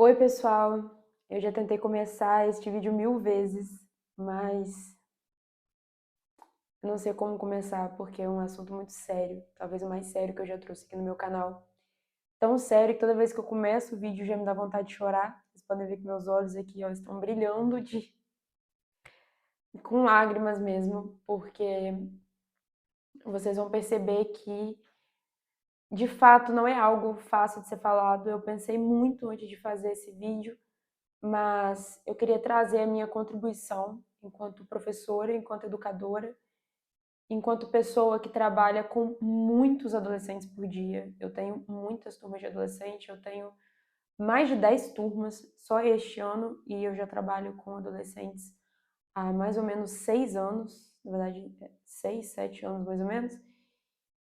Oi, pessoal! Eu já tentei começar este vídeo 1000 vezes, mas eu não sei como começar porque é um assunto muito sério, talvez o mais sério que eu já trouxe aqui no meu canal. Tão sério que toda vez que eu começo o vídeo já me dá vontade de chorar. Vocês podem ver que meus olhos aqui, ó, estão brilhando com lágrimas mesmo, porque vocês vão perceber que de fato não é algo fácil de ser falado. Eu pensei muito antes de fazer esse vídeo, mas eu queria trazer a minha contribuição enquanto professora, enquanto educadora, enquanto pessoa que trabalha com muitos adolescentes por dia. Eu tenho muitas turmas de adolescente, eu tenho mais de 10 turmas só este ano e eu já trabalho com adolescentes há mais ou menos 6 anos, na verdade, 6, 7 anos mais ou menos,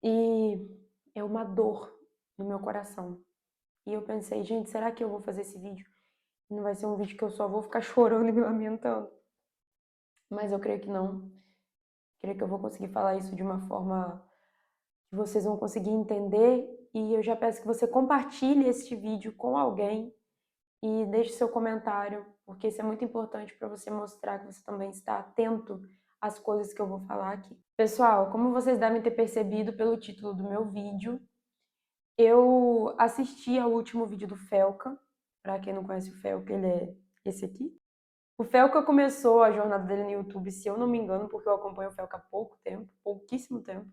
e é uma dor no meu coração. E eu pensei, gente, será que eu vou fazer esse vídeo? Não vai ser um vídeo que eu só vou ficar chorando e me lamentando. Mas eu creio que não. Creio que eu vou conseguir falar isso de uma forma que vocês vão conseguir entender. E eu já peço que você compartilhe este vídeo com alguém e deixe seu comentário, porque isso é muito importante para você mostrar que você também está atento às coisas que eu vou falar aqui. Pessoal, como vocês devem ter percebido pelo título do meu vídeo, eu assisti ao último vídeo do Felca. Para quem não conhece o Felca, ele é esse aqui. O Felca começou a jornada dele no YouTube, se eu não me engano, porque eu acompanho o Felca há pouco tempo, pouquíssimo tempo,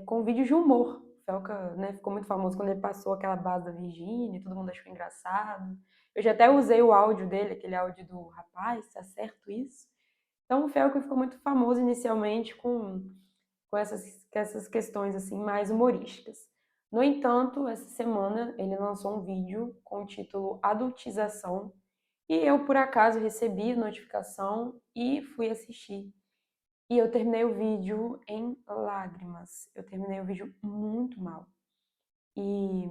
com vídeos de humor. O Felca, né, ficou muito famoso quando ele passou aquela base da Virgínia, todo mundo achou engraçado. Eu já até usei o áudio dele, aquele áudio do rapaz, tá certo isso? Então o Felca ficou muito famoso inicialmente com essas questões assim mais humorísticas. No entanto, essa semana ele lançou um vídeo com o título Adultização, e eu, por acaso, recebi notificação e fui assistir. E eu terminei o vídeo em lágrimas. Eu terminei o vídeo muito mal. E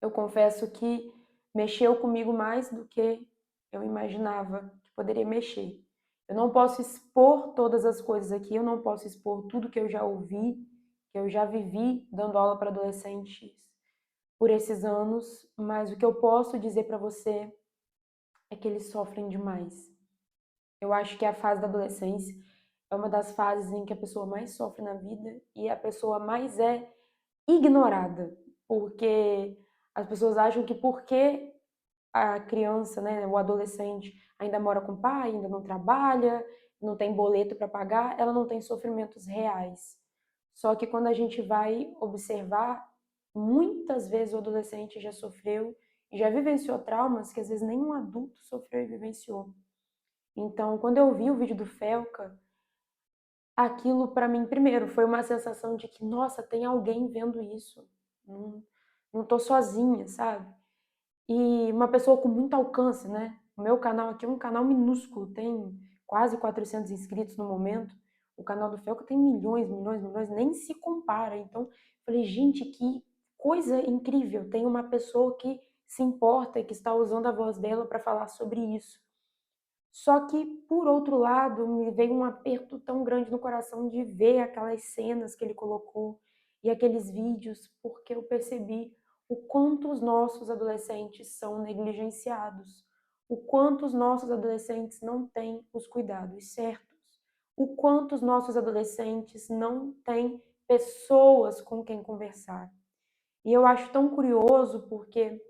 eu confesso que mexeu comigo mais do que eu imaginava que poderia mexer. Eu não posso expor todas as coisas aqui, eu não posso expor tudo que eu já ouvi, que eu já vivi dando aula para adolescentes por esses anos, mas o que eu posso dizer para você é que eles sofrem demais. Eu acho que a fase da adolescência é uma das fases em que a pessoa mais sofre na vida e a pessoa mais é ignorada, porque as pessoas acham que porque a criança, né, o adolescente ainda mora com o pai, ainda não trabalha, não tem boleto para pagar, ela não tem sofrimentos reais. Só que quando a gente vai observar, muitas vezes o adolescente já sofreu e já vivenciou traumas que às vezes nenhum adulto sofreu e vivenciou. Então, quando eu vi o vídeo do Felca, aquilo para mim, primeiro, foi uma sensação de que, nossa, tem alguém vendo isso. Não, não tô sozinha, sabe? E uma pessoa com muito alcance, né? O meu canal aqui é um canal minúsculo, tem quase 400 inscritos no momento. O canal do Felca tem milhões, milhões, milhões, nem se compara. Então, falei, gente, que coisa incrível. Tem uma pessoa que se importa e que está usando a voz dela para falar sobre isso. Só que, por outro lado, me veio um aperto tão grande no coração de ver aquelas cenas que ele colocou e aqueles vídeos, porque eu percebi o quanto os nossos adolescentes são negligenciados, o quanto os nossos adolescentes não têm os cuidados certos, o quanto os nossos adolescentes não têm pessoas com quem conversar. E eu acho tão curioso porque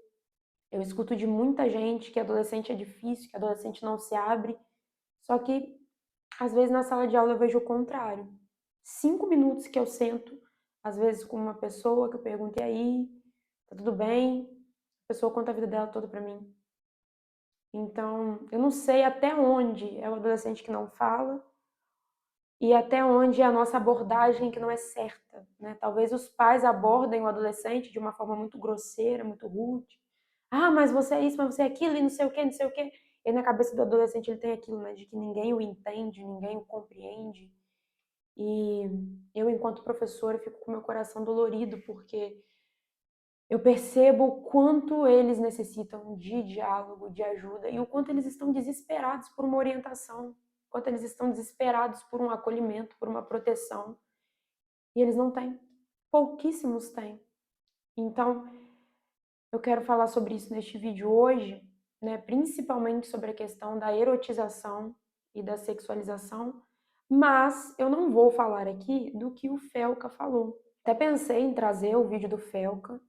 eu escuto de muita gente que adolescente é difícil, que adolescente não se abre, só que às vezes na sala de aula eu vejo o contrário. 5 minutos que eu sento, às vezes com uma pessoa que eu pergunto, e aí, tá tudo bem? A pessoa conta a vida dela toda pra mim. Então, eu não sei até onde é o adolescente que não fala e até onde é a nossa abordagem que não é certa, né? Talvez os pais abordem o adolescente de uma forma muito grosseira, muito rude. Ah, mas você é isso, mas você é aquilo, e não sei o quê, não sei o quê. E na cabeça do adolescente ele tem aquilo, né? De que ninguém o entende, ninguém o compreende. E eu, enquanto professora, fico com meu coração dolorido, porque eu percebo o quanto eles necessitam de diálogo, de ajuda, e o quanto eles estão desesperados por uma orientação, o quanto eles estão desesperados por um acolhimento, por uma proteção, e eles não têm. Pouquíssimos têm. Então, Eu quero falar sobre isso neste vídeo hoje, né, principalmente sobre a questão da erotização e da sexualização, mas eu não vou falar aqui do que o Felca falou. Até pensei em trazer o vídeo do Felca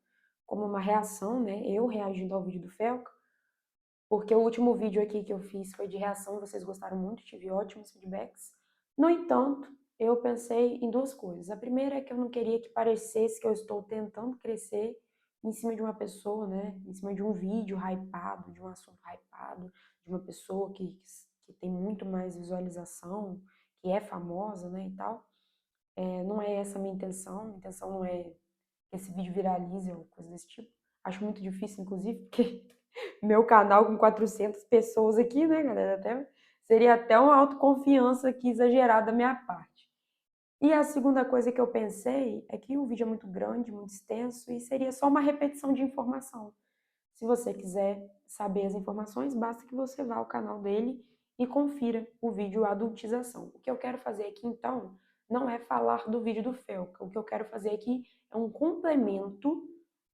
como uma reação, né, eu reagindo ao vídeo do Felca, porque o último vídeo aqui que eu fiz foi de reação, vocês gostaram muito, tive ótimos feedbacks. No entanto, eu pensei em duas coisas. A primeira é que eu não queria que parecesse que eu estou tentando crescer em cima de uma pessoa, né? Em cima de um vídeo hypado, de um assunto hypado, de uma pessoa que tem muito mais visualização, que é famosa, né, e tal. Não é essa a minha intenção não é que esse vídeo viralize ou coisa desse tipo. Acho muito difícil, inclusive, porque meu canal com 400 pessoas aqui, né, galera? Seria até uma autoconfiança aqui exagerada da minha parte. E a segunda coisa que eu pensei é que o vídeo é muito grande, muito extenso e seria só uma repetição de informação. Se você quiser saber as informações, basta que você vá ao canal dele e confira o vídeo Adultização. O que eu quero fazer aqui, então, não é falar do vídeo do Felca. O que eu quero fazer aqui é um complemento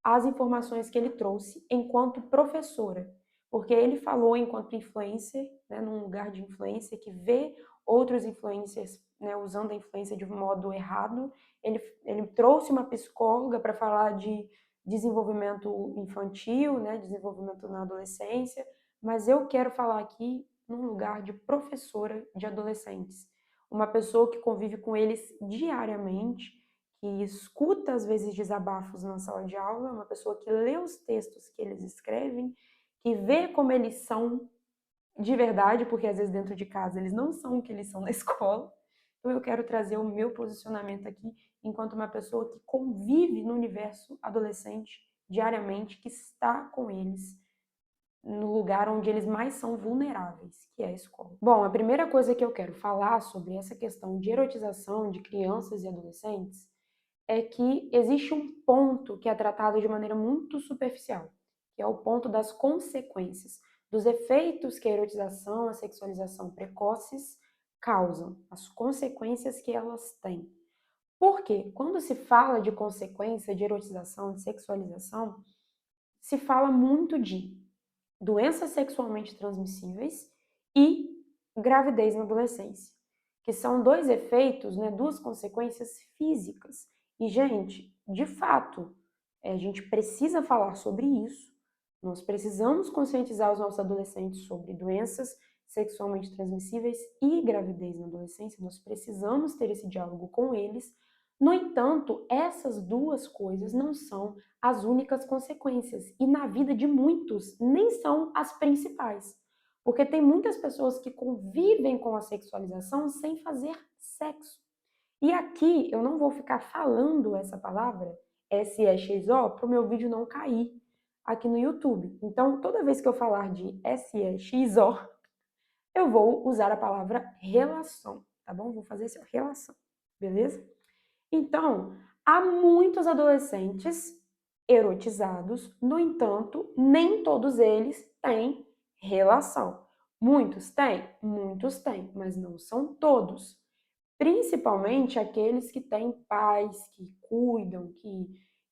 às informações que ele trouxe enquanto professora. Porque ele falou enquanto influencer, né, num lugar de influência, que vê outros influencers, né, usando a influência de um modo errado. Ele trouxe uma psicóloga para falar de desenvolvimento infantil, né, desenvolvimento na adolescência, mas eu quero falar aqui num lugar de professora de adolescentes, uma pessoa que convive com eles diariamente, que escuta às vezes desabafos na sala de aula, uma pessoa que lê os textos que eles escrevem, que vê como eles são de verdade, porque às vezes dentro de casa eles não são o que eles são na escola. Então eu quero trazer o meu posicionamento aqui enquanto uma pessoa que convive no universo adolescente diariamente, que está com eles no lugar onde eles mais são vulneráveis, que é a escola. Bom, a primeira coisa que eu quero falar sobre essa questão de erotização de crianças e adolescentes é que existe um ponto que é tratado de maneira muito superficial, que é o ponto das consequências, dos efeitos que a erotização, a sexualização precoces causam, as consequências que elas têm. Por quê? Quando se fala de consequência de erotização, de sexualização, se fala muito de doenças sexualmente transmissíveis e gravidez na adolescência, que são dois efeitos, né, duas consequências físicas. E, gente, de fato, a gente precisa falar sobre isso. Nós precisamos conscientizar os nossos adolescentes sobre doenças sexualmente transmissíveis e gravidez na adolescência. Nós precisamos ter esse diálogo com eles. No entanto, essas duas coisas não são as únicas consequências. E na vida de muitos, nem são as principais. Porque tem muitas pessoas que convivem com a sexualização sem fazer sexo. E aqui eu não vou ficar falando essa palavra, SEXO, para o meu vídeo não cair aqui no YouTube. Então, toda vez que eu falar de SEXO, eu vou usar a palavra relação, tá bom? Vou fazer essa relação, beleza? Então, há muitos adolescentes erotizados, no entanto, nem todos eles têm relação. Muitos têm, mas não são todos. Principalmente aqueles que têm pais que cuidam, que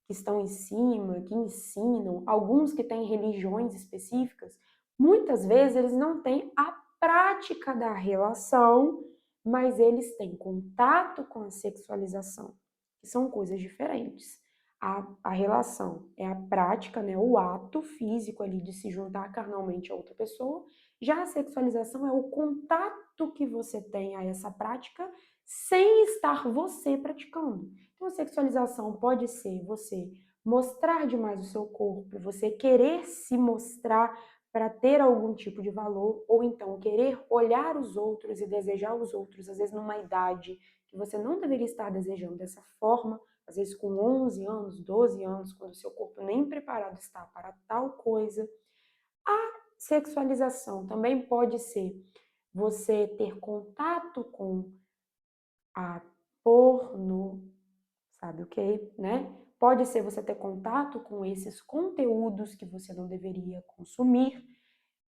estão em cima, que ensinam, alguns que têm religiões específicas, muitas vezes eles não têm a prática da relação, mas eles têm contato com a sexualização, que são coisas diferentes. A relação é a prática, né, o ato físico ali de se juntar carnalmente a outra pessoa, já a sexualização é o contato que você tem a essa prática sem estar você praticando. Então, a sexualização pode ser você mostrar demais o seu corpo, você querer se mostrar para ter algum tipo de valor, ou então querer olhar os outros e desejar os outros, às vezes numa idade que você não deveria estar desejando dessa forma, às vezes com 11 anos, 12 anos, quando o seu corpo nem preparado está para tal coisa. A sexualização também pode ser você ter contato com a porno, sabe o que, né? Pode ser você ter contato com esses conteúdos que você não deveria consumir.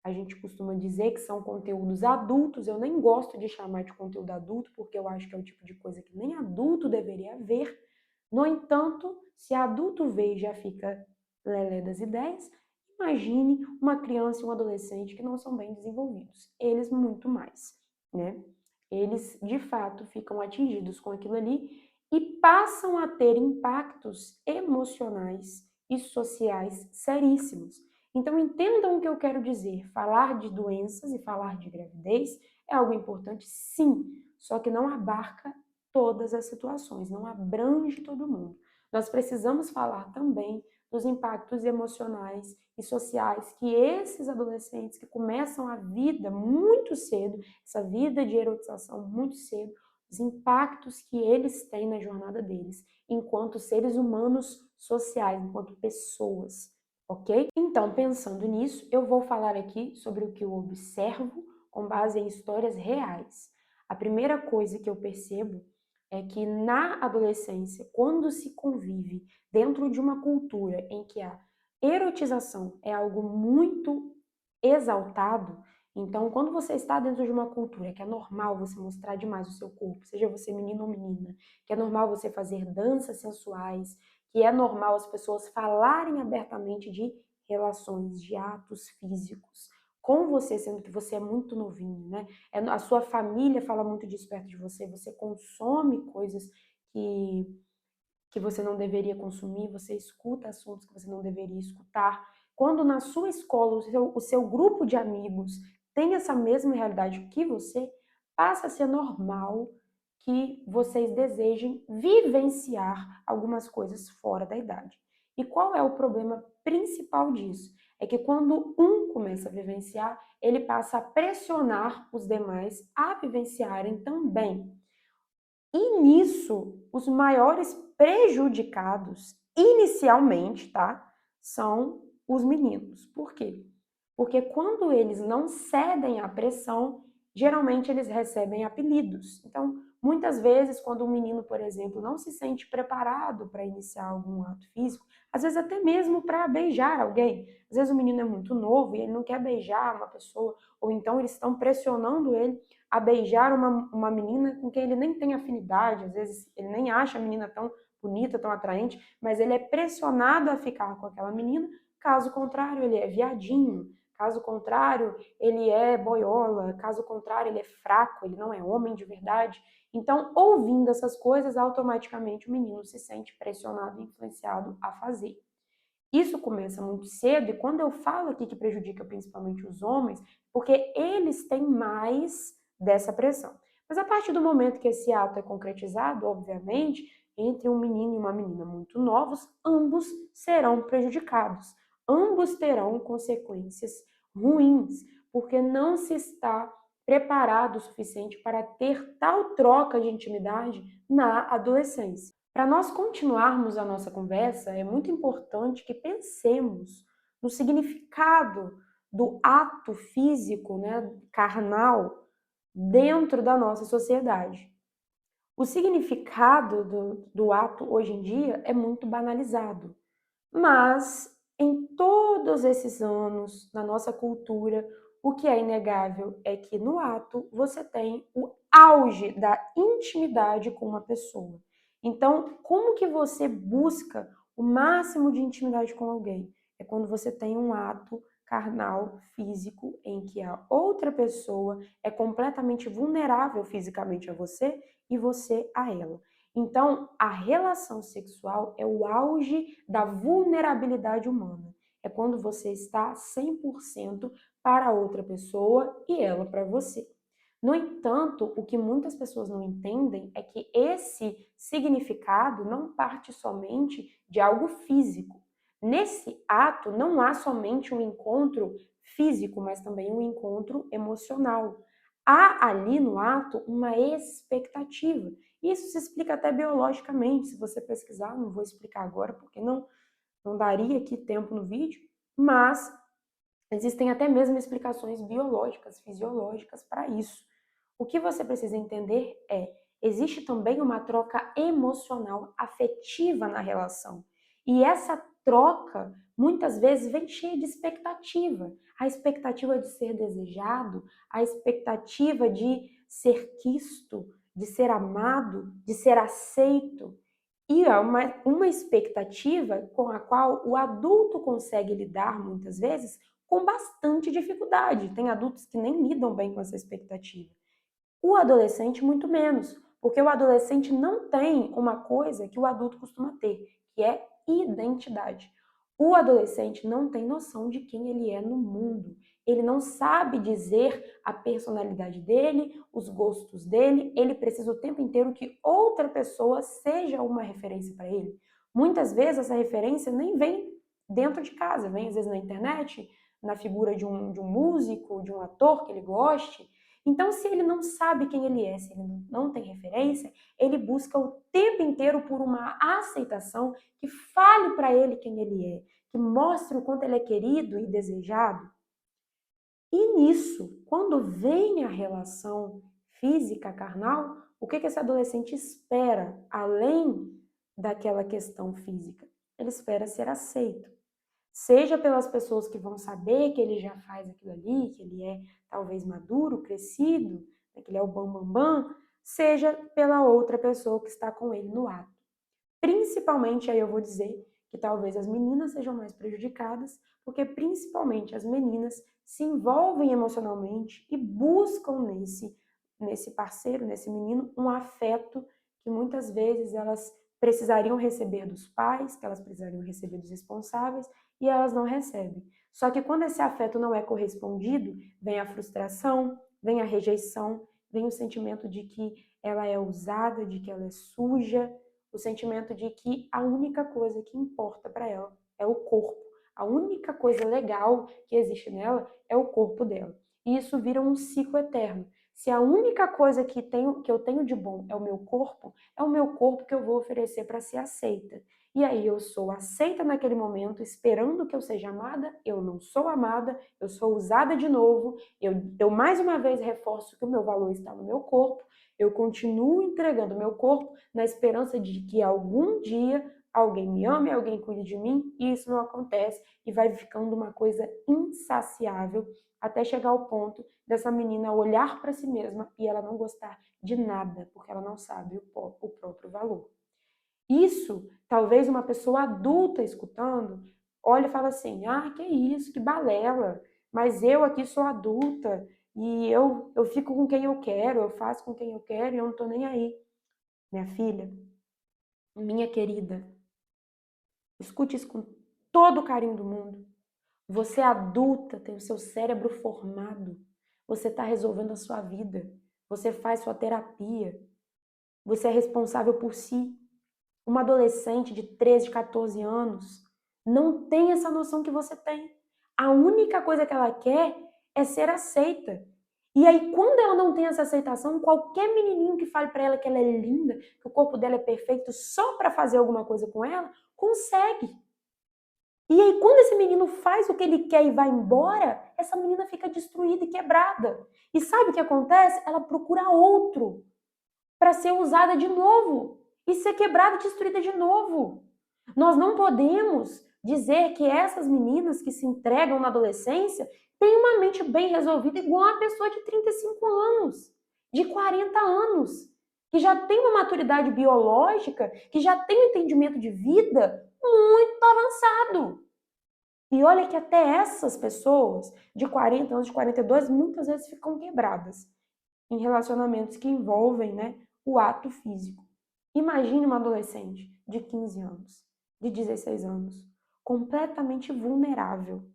A gente costuma dizer que são conteúdos adultos. Eu nem gosto de chamar de conteúdo adulto, porque eu acho que é o tipo de coisa que nem adulto deveria ver. No entanto, se adulto vê e já fica lelé das ideias. Imagine uma criança e um adolescente que não são bem desenvolvidos. Eles muito mais, né? Eles, de fato, ficam atingidos com aquilo ali e passam a ter impactos emocionais e sociais seríssimos. Então, entendam o que eu quero dizer. Falar de doenças e falar de gravidez é algo importante, sim, só que não abarca todas as situações, não abrange todo mundo. Nós precisamos falar também dos impactos emocionais e sociais que esses adolescentes que começam a vida muito cedo, essa vida de erotização muito cedo, os impactos que eles têm na jornada deles, enquanto seres humanos sociais, enquanto pessoas, ok? Então, pensando nisso, eu vou falar aqui sobre o que eu observo com base em histórias reais. A primeira coisa que eu percebo é que na adolescência, quando se convive dentro de uma cultura em que a erotização é algo muito exaltado, então quando você está dentro de uma cultura que é normal você mostrar demais o seu corpo, seja você menino ou menina, que é normal você fazer danças sensuais, que é normal as pessoas falarem abertamente de relações, de atos físicos com você, sendo que você é muito novinho, né? A sua família fala muito disso perto de você, você consome coisas que, que você não deveria consumir, você escuta assuntos que você não deveria escutar. Quando na sua escola o seu grupo de amigos tem essa mesma realidade que você, passa a ser normal que vocês desejem vivenciar algumas coisas fora da idade. E qual é o problema principal disso? É que quando um começa a vivenciar, ele passa a pressionar os demais a vivenciarem também. E nisso, os maiores prejudicados, inicialmente, tá? São os meninos. Por quê? Porque quando eles não cedem à pressão, geralmente eles recebem apelidos. Então, muitas vezes, quando um menino, por exemplo, não se sente preparado para iniciar algum ato físico, às vezes até mesmo para beijar alguém. Às vezes o menino é muito novo e ele não quer beijar uma pessoa, ou então eles estão pressionando ele a beijar uma menina com quem ele nem tem afinidade, às vezes ele nem acha a menina tão bonita, tão atraente, mas ele é pressionado a ficar com aquela menina, caso contrário, ele é viadinho, caso contrário, ele é boiola, caso contrário, ele é fraco, ele não é homem de verdade. Então, ouvindo essas coisas, automaticamente o menino se sente pressionado e influenciado a fazer. Isso começa muito cedo, e quando eu falo aqui que prejudica principalmente os homens, porque eles têm mais dessa pressão. Mas a partir do momento que esse ato é concretizado, obviamente, entre um menino e uma menina muito novos, ambos serão prejudicados. Ambos terão consequências ruins, porque não se está preparado o suficiente para ter tal troca de intimidade na adolescência. Para nós continuarmos a nossa conversa, é muito importante que pensemos no significado do ato físico, né, carnal, dentro da nossa sociedade. O significado do ato hoje em dia é muito banalizado, mas em todos esses anos, na nossa cultura, o que é inegável é que no ato você tem o auge da intimidade com uma pessoa. Então, como que você busca o máximo de intimidade com alguém? É quando você tem um ato carnal, físico, em que a outra pessoa é completamente vulnerável fisicamente a você e você a ela. Então, a relação sexual é o auge da vulnerabilidade humana. É quando você está 100% para a outra pessoa e ela para você. No entanto, o que muitas pessoas não entendem é que esse significado não parte somente de algo físico. Nesse ato, não há somente um encontro físico, mas também um encontro emocional. Há ali no ato uma expectativa. Isso se explica até biologicamente, se você pesquisar, não vou explicar agora porque não daria aqui tempo no vídeo, mas existem até mesmo explicações biológicas, fisiológicas para isso. O que você precisa entender é, existe também uma troca emocional, afetiva na relação. E essa troca, muitas vezes, vem cheia de expectativa. A expectativa de ser desejado, a expectativa de ser quisto, de ser amado, de ser aceito. E é uma expectativa com a qual o adulto consegue lidar, muitas vezes, com bastante dificuldade. Tem adultos que nem lidam bem com essa expectativa. O adolescente, muito menos, porque o adolescente não tem uma coisa que o adulto costuma ter, que é identidade. O adolescente não tem noção de quem ele é no mundo. Ele não sabe dizer a personalidade dele, os gostos dele. Ele precisa o tempo inteiro que outra pessoa seja uma referência para ele. Muitas vezes essa referência nem vem dentro de casa, vem às vezes na internet, na figura de um músico, de um ator que ele goste. Então, se ele não sabe quem ele é, se ele não tem referência, ele busca o tempo inteiro por uma aceitação que fale para ele quem ele é, que mostre o quanto ele é querido e desejado. E nisso, quando vem a relação física carnal, o que esse adolescente espera, além daquela questão física? Ele espera ser aceito. Seja pelas pessoas que vão saber que ele já faz aquilo ali, que ele é talvez maduro, crescido, que ele é o bambambam, seja pela outra pessoa que está com ele no ato. Principalmente, aí eu vou dizer que talvez as meninas sejam mais prejudicadas, porque principalmente as meninas se envolvem emocionalmente e buscam nesse parceiro, nesse menino, um afeto que muitas vezes elas precisariam receber dos pais, que elas precisariam receber dos responsáveis, e elas não recebem. Só que quando esse afeto não é correspondido, vem a frustração, vem a rejeição, vem o sentimento de que ela é usada, de que ela é suja, o sentimento de que a única coisa que importa para ela é o corpo. A única coisa legal que existe nela é o corpo dela. E isso vira um ciclo eterno. Se a única coisa que eu tenho de bom é o meu corpo que eu vou oferecer para ser aceita. E aí eu sou aceita naquele momento, esperando que eu seja amada, eu não sou amada, eu sou usada de novo, eu mais uma vez reforço que o meu valor está no meu corpo, eu continuo entregando o meu corpo na esperança de que algum dia alguém me ame, alguém cuide de mim, e isso não acontece e vai ficando uma coisa insaciável até chegar ao ponto dessa menina olhar para si mesma e ela não gostar de nada, porque ela não sabe o próprio valor. Isso, talvez uma pessoa adulta escutando, olha e fala assim, que isso, que balela, mas eu aqui sou adulta e eu fico com quem eu quero, eu faço com quem eu quero e eu não tô nem aí. Minha filha, minha querida, escute isso com todo o carinho do mundo. Você é adulta, tem o seu cérebro formado, você está resolvendo a sua vida, você faz sua terapia, você é responsável por si. Uma adolescente de 13, 14 anos não tem essa noção que você tem. A única coisa que ela quer é ser aceita. E aí, quando ela não tem essa aceitação, qualquer menininho que fale para ela que ela é linda, que o corpo dela é perfeito só para fazer alguma coisa com ela, consegue. E aí, quando esse menino faz o que ele quer e vai embora, essa menina fica destruída e quebrada. E sabe o que acontece? Ela procura outro para ser usada de novo e ser quebrada e destruída de novo. Nós não podemos dizer que essas meninas que se entregam na adolescência têm uma mente bem resolvida igual a uma pessoa de 35 anos, de 40 anos, que já tem uma maturidade biológica, que já tem um entendimento de vida muito avançado. E olha que até essas pessoas de 40 anos, de 42, muitas vezes ficam quebradas em relacionamentos que envolvem, o ato físico. Imagine uma adolescente de 15 anos, de 16 anos, completamente vulnerável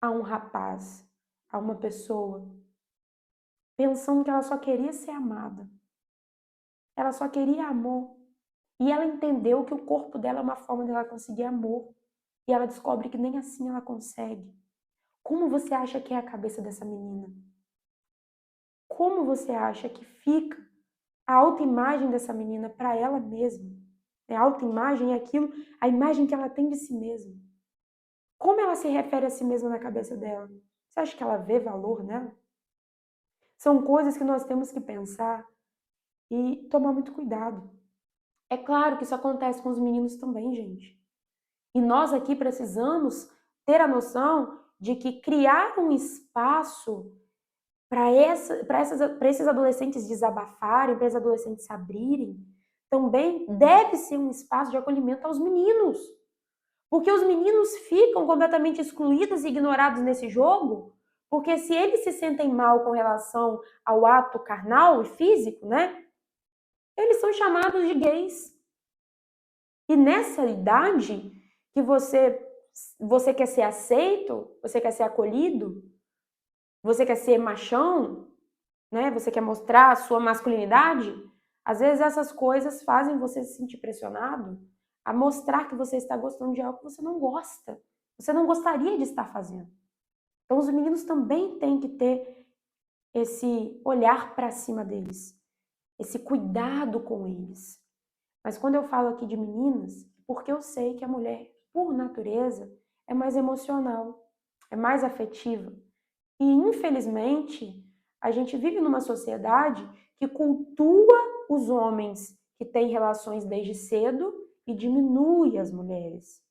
a um rapaz, a uma pessoa, pensando que ela só queria ser amada. Ela só queria amor. E ela entendeu que o corpo dela é uma forma dela conseguir amor. E ela descobre que nem assim ela consegue. Como você acha que é a cabeça dessa menina? Como você acha que fica a autoimagem dessa menina para ela mesma? A autoimagem é aquilo, a imagem que ela tem de si mesma. Como ela se refere a si mesma na cabeça dela? Você acha que ela vê valor nela? São coisas que nós temos que pensar e tomar muito cuidado. É claro que isso acontece com os meninos também, gente. E nós aqui precisamos ter a noção de que criar um espaço para esses adolescentes desabafarem, para esses adolescentes se abrirem, também deve ser um espaço de acolhimento aos meninos. Porque os meninos ficam completamente excluídos e ignorados nesse jogo, porque se eles se sentem mal com relação ao ato carnal e físico, né? Eles são chamados de gays. E nessa idade que você quer ser aceito, você quer ser acolhido, você quer ser machão, né? Você quer mostrar a sua masculinidade, às vezes essas coisas fazem você se sentir pressionado a mostrar que você está gostando de algo que você não gosta. Você não gostaria de estar fazendo. Então os meninos também têm que ter esse olhar para cima deles, esse cuidado com eles. Mas quando eu falo aqui de meninas, porque eu sei que a mulher, por natureza, é mais emocional, é mais afetiva. E, infelizmente, a gente vive numa sociedade que cultua os homens que têm relações desde cedo e diminui as mulheres.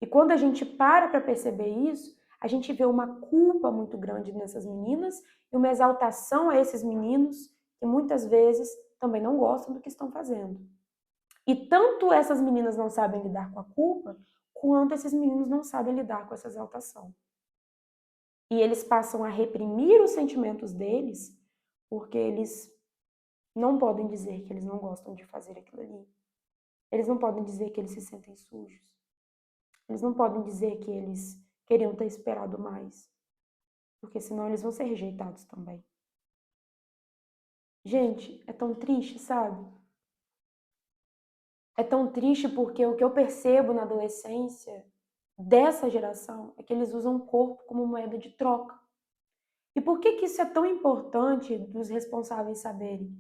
E quando a gente para perceber isso, a gente vê uma culpa muito grande nessas meninas e uma exaltação a esses meninos que muitas vezes também não gostam do que estão fazendo. E tanto essas meninas não sabem lidar com a culpa, quanto esses meninos não sabem lidar com essa exaltação. E eles passam a reprimir os sentimentos deles, porque eles não podem dizer que eles não gostam de fazer aquilo ali. Eles não podem dizer que eles se sentem sujos. Eles não podem dizer que eles queriam ter esperado mais, porque senão eles vão ser rejeitados também. Gente, é tão triste, sabe? É tão triste porque o que eu percebo na adolescência dessa geração é que eles usam o corpo como moeda de troca. E por que isso é tão importante dos responsáveis saberem?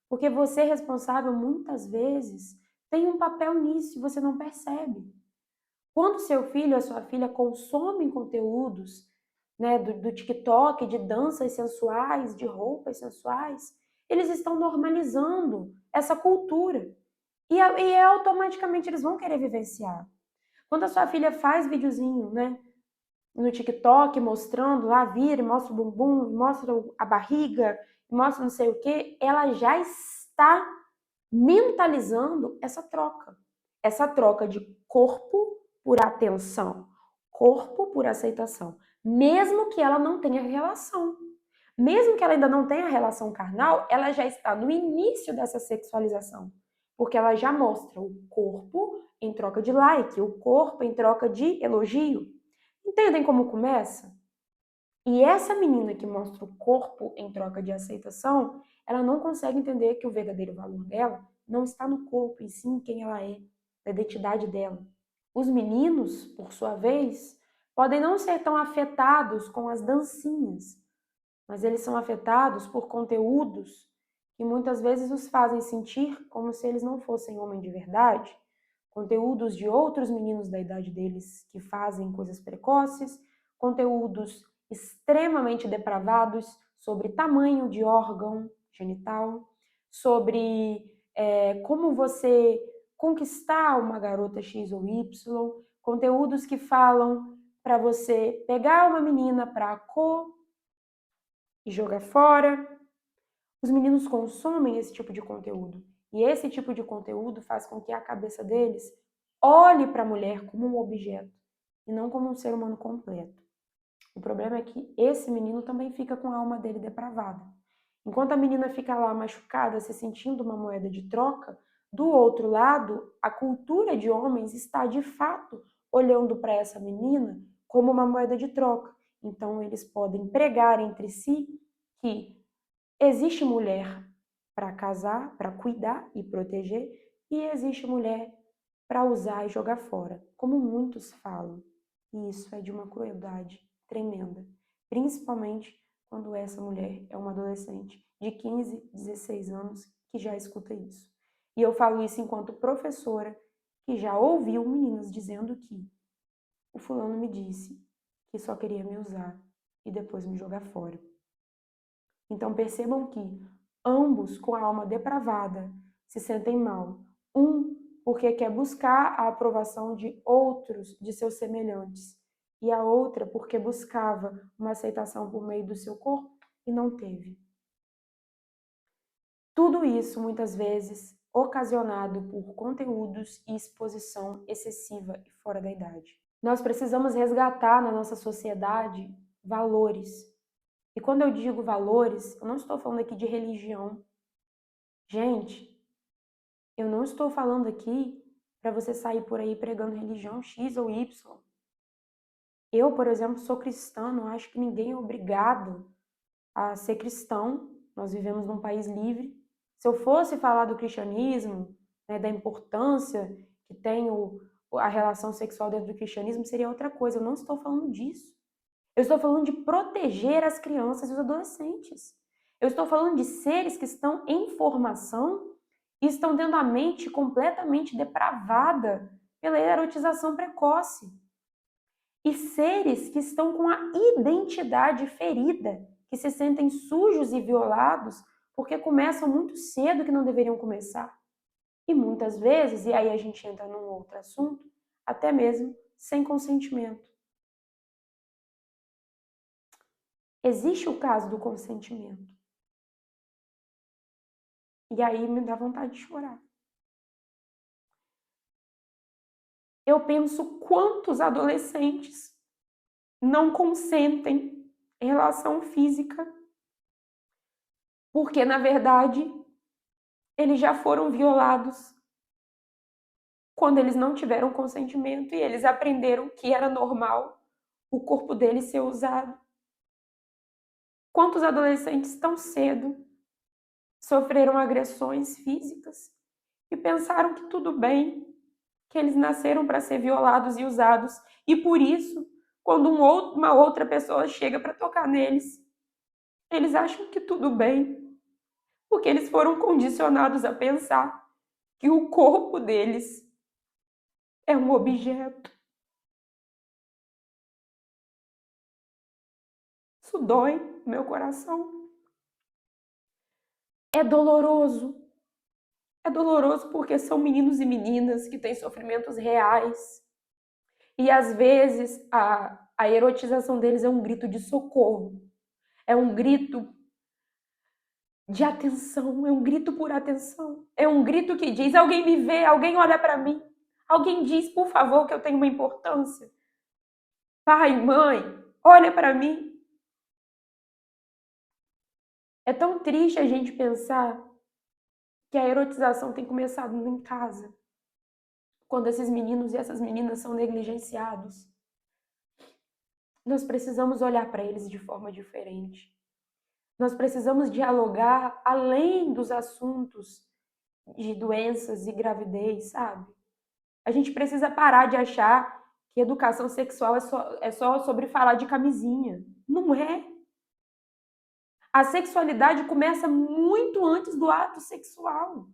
Porque você, responsável, muitas vezes tem um papel nisso e você não percebe. Quando seu filho ou a sua filha consomem conteúdos, né, do TikTok, de danças sensuais, de roupas sensuais, eles estão normalizando essa cultura. E automaticamente eles vão querer vivenciar. Quando a sua filha faz videozinho, né, no TikTok, mostrando lá, vira, mostra o bumbum, mostra a barriga, mostra não sei o que, ela já está mentalizando essa troca. Essa troca de corpo por atenção, corpo por aceitação. Mesmo que ela não tenha relação. Mesmo que ela ainda não tenha relação carnal, ela já está no início dessa sexualização. Porque ela já mostra o corpo em troca de like, o corpo em troca de elogio. Entendem como começa? E essa menina que mostra o corpo em troca de aceitação, ela não consegue entender que o verdadeiro valor dela não está no corpo, e sim em quem ela é, na identidade dela. Os meninos, por sua vez, podem não ser tão afetados com as dancinhas, mas eles são afetados por conteúdos que muitas vezes os fazem sentir como se eles não fossem homens de verdade, conteúdos de outros meninos da idade deles que fazem coisas precoces, conteúdos extremamente depravados sobre tamanho de órgão genital, sobre como você conquistar uma garota X ou Y, conteúdos que falam para você pegar uma menina para e jogar fora. Os meninos consomem esse tipo de conteúdo. E esse tipo de conteúdo faz com que a cabeça deles olhe para a mulher como um objeto e não como um ser humano completo. O problema é que esse menino também fica com a alma dele depravada. Enquanto a menina fica lá machucada, se sentindo uma moeda de troca, do outro lado, a cultura de homens está de fato olhando para essa menina como uma moeda de troca. Então eles podem pregar entre si que existe mulher para casar, para cuidar e proteger, e existe mulher para usar e jogar fora, como muitos falam. E isso é de uma crueldade tremenda, principalmente quando essa mulher é uma adolescente de 15, 16 anos que já escuta isso. E eu falo isso enquanto professora que já ouviu meninas dizendo que o fulano me disse que só queria me usar e depois me jogar fora. Então percebam que ambos com a alma depravada se sentem mal. Um porque quer buscar a aprovação de outros, de seus semelhantes, e a outra porque buscava uma aceitação por meio do seu corpo e não teve. Tudo isso muitas vezes ocasionado por conteúdos e exposição excessiva e fora da idade. Nós precisamos resgatar na nossa sociedade valores. E quando eu digo valores, eu não estou falando aqui de religião. Gente, eu não estou falando aqui para você sair por aí pregando religião X ou Y. Eu, por exemplo, sou cristã, não acho que ninguém é obrigado a ser cristão. Nós vivemos num país livre. Se eu fosse falar do cristianismo, né, da importância que tem a relação sexual dentro do cristianismo, seria outra coisa. Eu não estou falando disso. Eu estou falando de proteger as crianças e os adolescentes. Eu estou falando de seres que estão em formação e estão tendo a mente completamente depravada pela erotização precoce. E seres que estão com a identidade ferida, que se sentem sujos e violados porque começam muito cedo que não deveriam começar. E muitas vezes, e aí a gente entra num outro assunto, até mesmo sem consentimento. Existe o caso do consentimento. E aí me dá vontade de chorar. Eu penso quantos adolescentes não consentem em relação física, porque, na verdade, eles já foram violados quando eles não tiveram consentimento e eles aprenderam que era normal o corpo deles ser usado. Quantos adolescentes tão cedo sofreram agressões físicas e pensaram que tudo bem, que eles nasceram para ser violados e usados, e por isso, quando uma outra pessoa chega para tocar neles, eles acham que tudo bem, porque eles foram condicionados a pensar que o corpo deles é um objeto. Isso dói no meu coração. É doloroso. É doloroso porque são meninos e meninas que têm sofrimentos reais. E às vezes a erotização deles é um grito de socorro. É um grito de atenção, é um grito por atenção. É um grito que diz: alguém me vê, alguém olha para mim. Alguém diz, por favor, que eu tenho uma importância. Pai, mãe, olha para mim. É tão triste a gente pensar que a erotização tem começado em casa, quando esses meninos e essas meninas são negligenciados. Nós precisamos olhar para eles de forma diferente. Nós precisamos dialogar além dos assuntos de doenças e gravidez, sabe? A gente precisa parar de achar que educação sexual é só sobre falar de camisinha. Não é. A sexualidade começa muito antes do ato sexual.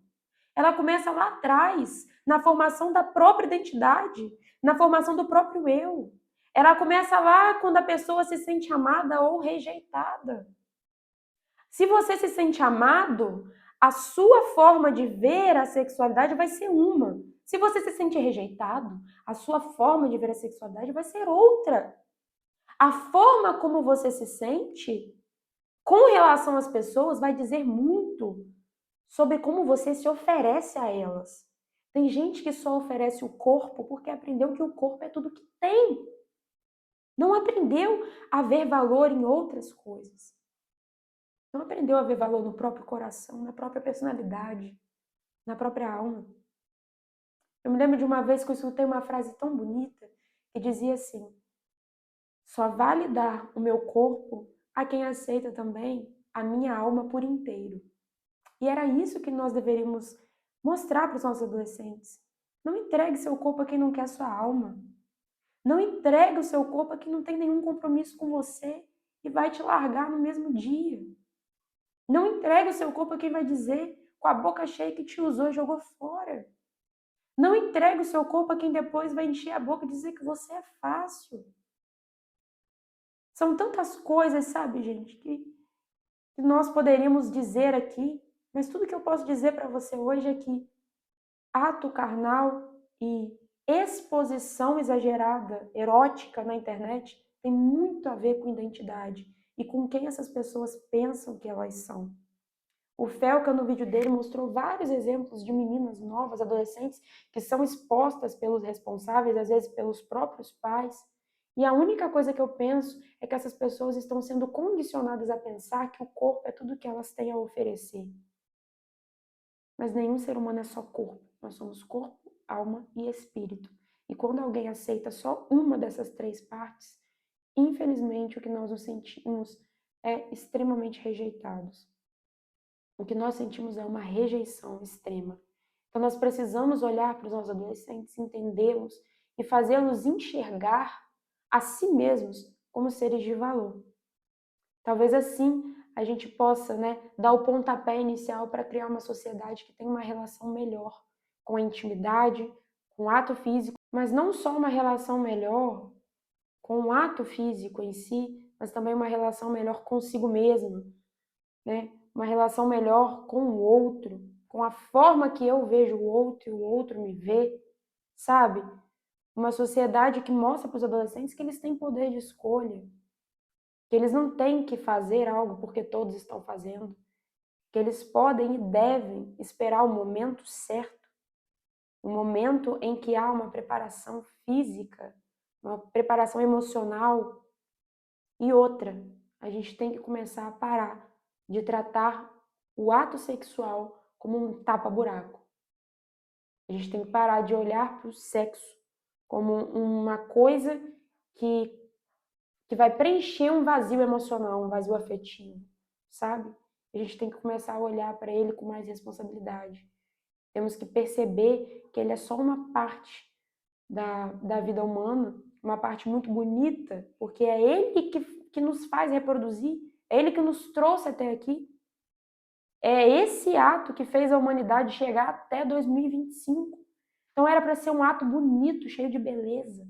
Ela começa lá atrás, na formação da própria identidade, na formação do próprio eu. Ela começa lá quando a pessoa se sente amada ou rejeitada. Se você se sente amado, a sua forma de ver a sexualidade vai ser uma. Se você se sente rejeitado, a sua forma de ver a sexualidade vai ser outra. A forma como você se sente com relação às pessoas vai dizer muito sobre como você se oferece a elas. Tem gente que só oferece o corpo porque aprendeu que o corpo é tudo que tem. Não aprendeu a ver valor em outras coisas. Não aprendeu a ver valor no próprio coração, na própria personalidade, na própria alma. Eu me lembro de uma vez que eu escutei uma frase tão bonita que dizia assim: só vale dar o meu corpo a quem aceita também a minha alma por inteiro. E era isso que nós deveríamos mostrar para os nossos adolescentes. Não entregue seu corpo a quem não quer sua alma. Não entregue o seu corpo a quem não tem nenhum compromisso com você e vai te largar no mesmo dia. Não entregue o seu corpo a quem vai dizer com a boca cheia que te usou e jogou fora. Não entregue o seu corpo a quem depois vai encher a boca e dizer que você é fácil. São tantas coisas, sabe, gente, que nós poderíamos dizer aqui, mas tudo que eu posso dizer para você hoje é que ato carnal e exposição exagerada, erótica na internet, tem muito a ver com identidade e com quem essas pessoas pensam que elas são. O Felca, no vídeo dele, mostrou vários exemplos de meninas novas, adolescentes, que são expostas pelos responsáveis, às vezes pelos próprios pais. E a única coisa que eu penso é que essas pessoas estão sendo condicionadas a pensar que o corpo é tudo que elas têm a oferecer. Mas nenhum ser humano é só corpo. Nós somos corpo, alma e espírito. E quando alguém aceita só uma dessas três partes, infelizmente o que nós nos sentimos é extremamente rejeitados. O que nós sentimos é uma rejeição extrema. Então nós precisamos olhar para os nossos adolescentes, entendê-los e fazê-los enxergar a si mesmos como seres de valor. Talvez assim a gente possa, dar o pontapé inicial para criar uma sociedade que tenha uma relação melhor com a intimidade, com o ato físico, mas não só uma relação melhor com o ato físico em si, mas também uma relação melhor consigo mesmo, uma relação melhor com o outro, com a forma que eu vejo o outro e o outro me vê, sabe? Uma sociedade que mostra para os adolescentes que eles têm poder de escolha, que eles não têm que fazer algo porque todos estão fazendo, que eles podem e devem esperar o momento certo, o momento em que há uma preparação física, uma preparação emocional e outra. A gente tem que começar a parar de tratar o ato sexual como um tapa-buraco. A gente tem que parar de olhar para o sexo como uma coisa que vai preencher um vazio emocional, um vazio afetivo, sabe? A gente tem que começar a olhar para ele com mais responsabilidade. Temos que perceber que ele é só uma parte da vida humana, uma parte muito bonita, porque é ele que nos faz reproduzir, é ele que nos trouxe até aqui. É esse ato que fez a humanidade chegar até 2025. Então era para ser um ato bonito, cheio de beleza.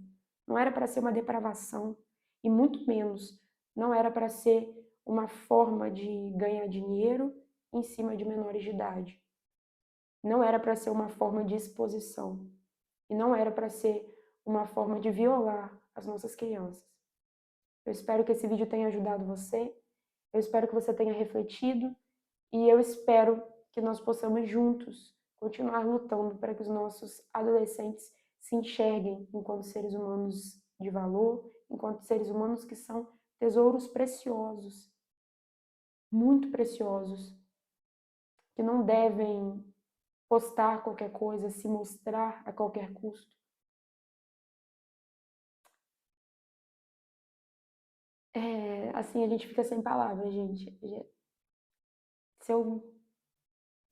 Não era para ser uma depravação. E muito menos, não era para ser uma forma de ganhar dinheiro em cima de menores de idade. Não era para ser uma forma de exposição. E não era para ser uma forma de violar as nossas crianças. Eu espero que esse vídeo tenha ajudado você. Eu espero que você tenha refletido. E eu espero que nós possamos juntos continuar lutando para que os nossos adolescentes se enxerguem enquanto seres humanos de valor, enquanto seres humanos que são tesouros preciosos, muito preciosos, que não devem postar qualquer coisa, se mostrar a qualquer custo. Assim, a gente fica sem palavras, gente. Se eu,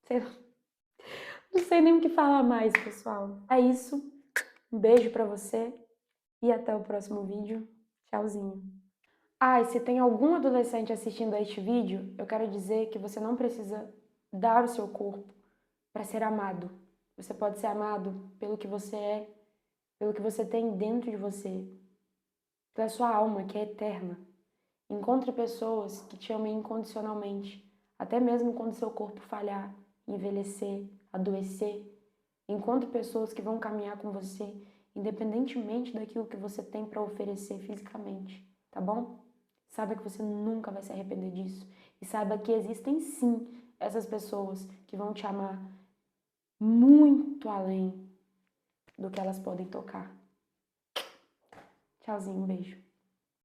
sei lá, não sei nem o que falar mais, pessoal. É isso. Um beijo pra você e até o próximo vídeo. Tchauzinho. E se tem algum adolescente assistindo a este vídeo, eu quero dizer que você não precisa dar o seu corpo para ser amado. Você pode ser amado pelo que você é, pelo que você tem dentro de você, pela sua alma, que é eterna. Encontre pessoas que te amem incondicionalmente, até mesmo quando seu corpo falhar, envelhecer, adoecer. Encontre pessoas que vão caminhar com você, independentemente daquilo que você tem para oferecer fisicamente, tá bom? Saiba que você nunca vai se arrepender disso. E saiba que existem sim essas pessoas que vão te amar muito além do que elas podem tocar. Tchauzinho, um beijo.